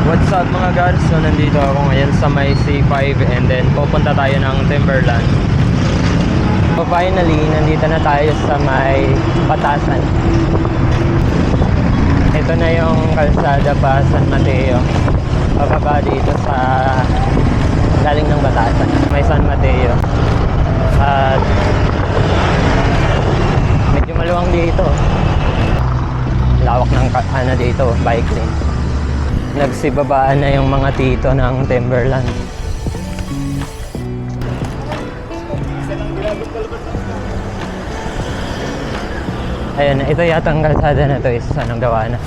What's up mga guys? So nandito ako ngayon sa may C5 and then pupunta tayo ng Timberland. So finally, nandito na tayo sa may Batasan. Ito na yung kalsada pa San Mateo. Pababa dito sa galing ng Batasan. May San Mateo. At medyo maluwang dito. Lawak ng ano dito, bike lane. Nagsibabaan na yung mga tito ng Timberland. Ayan, ito yata ang kalsada na to is anong gawa na.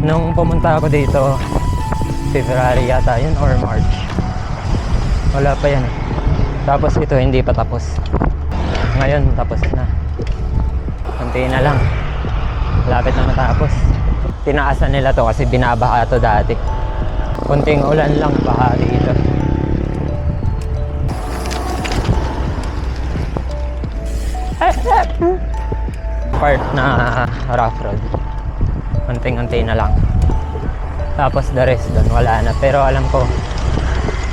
Nung pumunta ako dito, February yata yun or March. Wala pa yan. Tapos ito hindi pa tapos. Ngayon tapos na. Kunti na lang. Lapit na matapos. Tinaasan nila to kasi binabaha to dati. Kunting ulan lang baha dito. Part na rough road. Kunting-kunti na lang. Tapos the rest doon wala na. Pero alam ko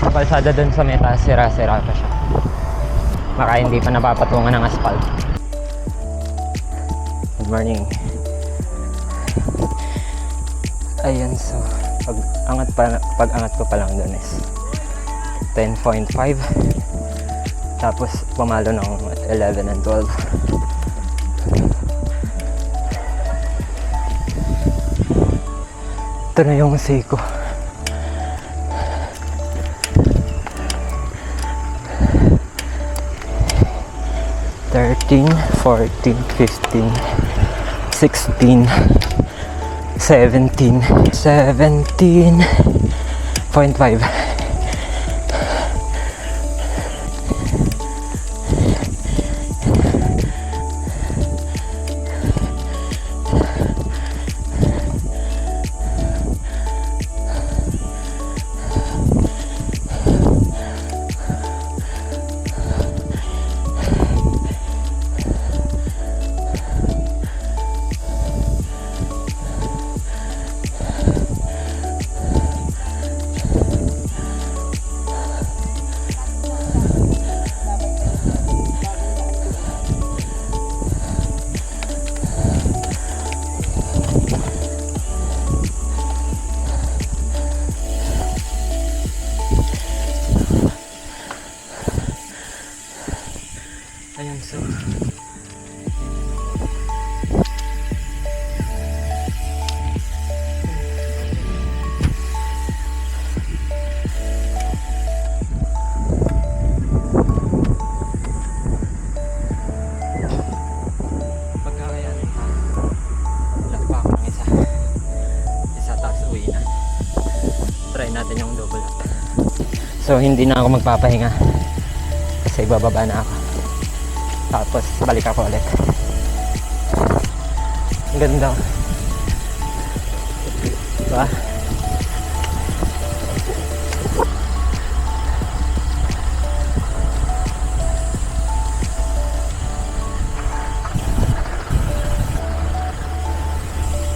ang kalsada dun sa meta, sira-sira pa siya. Baka hindi pa napapatungan ng asphalt. Good morning. Ayun, so pag angat ko pa lang dun is 10.5. Tapos pumalo ng 11 and 12. Ito na yung Seiko. 13, 14, 15, 16, 17, 17.5. Ayan, so pagkakayanin pa lang pa ako ng isa tapos uwi na. Try natin yung double up. So hindi na ako magpapahinga kasi bababa na ako. Tapos balik ako ulit. Ang ganda. Diba?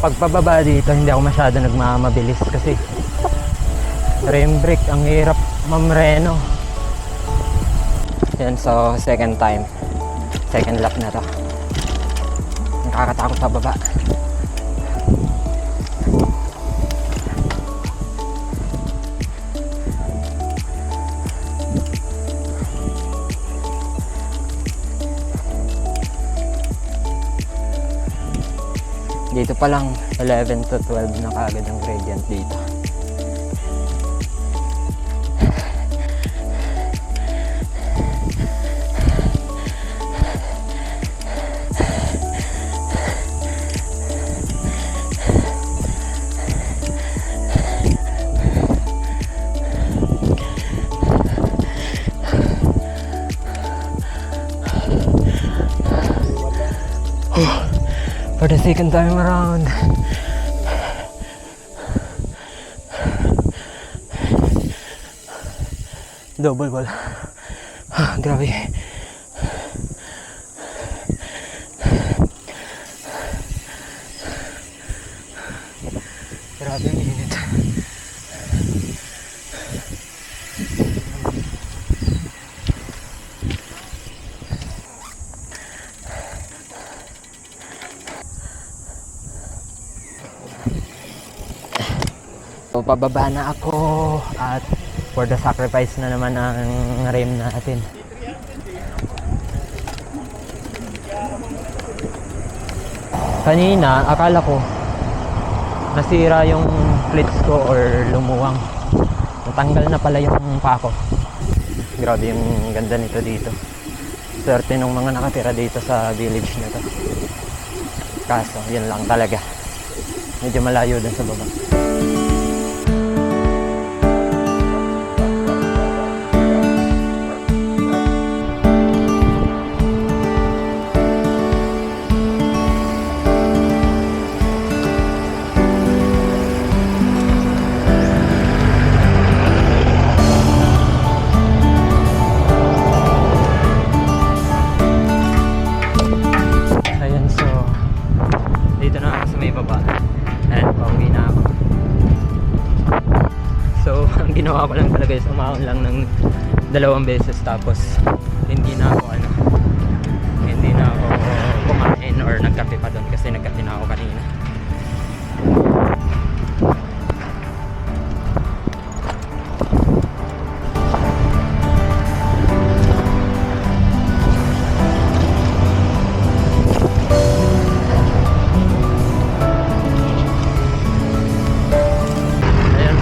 Pagpababa dito hindi ako masyado nagmamabilis kasi rim brake ang hirap mamreno. Yan, so second lap na to. Nakakatakot pa baba. Dito pa lang 11 to 12 na kaagad ang gradient dito. For the second time around. Double wall. Grabe. Grabe ang init. So, pababa na ako at for the sacrifice na naman ang rim natin. Kanina, akala ko nasira yung plates ko or lumuwang. Natanggal na pala yung pako. Grabe yung ganda nito dito. Swerte nung mga nakatira dito sa village na to. Kaso, yun lang talaga. Medyo malayo dun sa baba. Ginawa ko lang talaga is umahon lang ng 2 beses tapos hindi na ako kumain or nagkape pa doon kasi nagkape na ako kanina.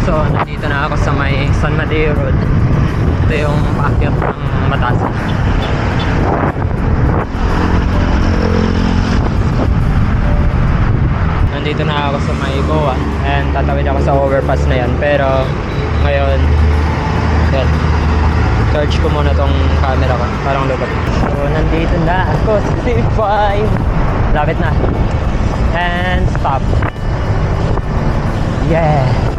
So, nandito na ako sa may San Mateo Road. Ito yung paakyat ng mataas. Nandito na ako sa may Goa and tatawid ako sa overpass na yan. Pero ngayon, yan. Charge ko muna tong camera ko. Parang lubot. So, nandito na ako sa C5. Lapit na. And stop. Yeah.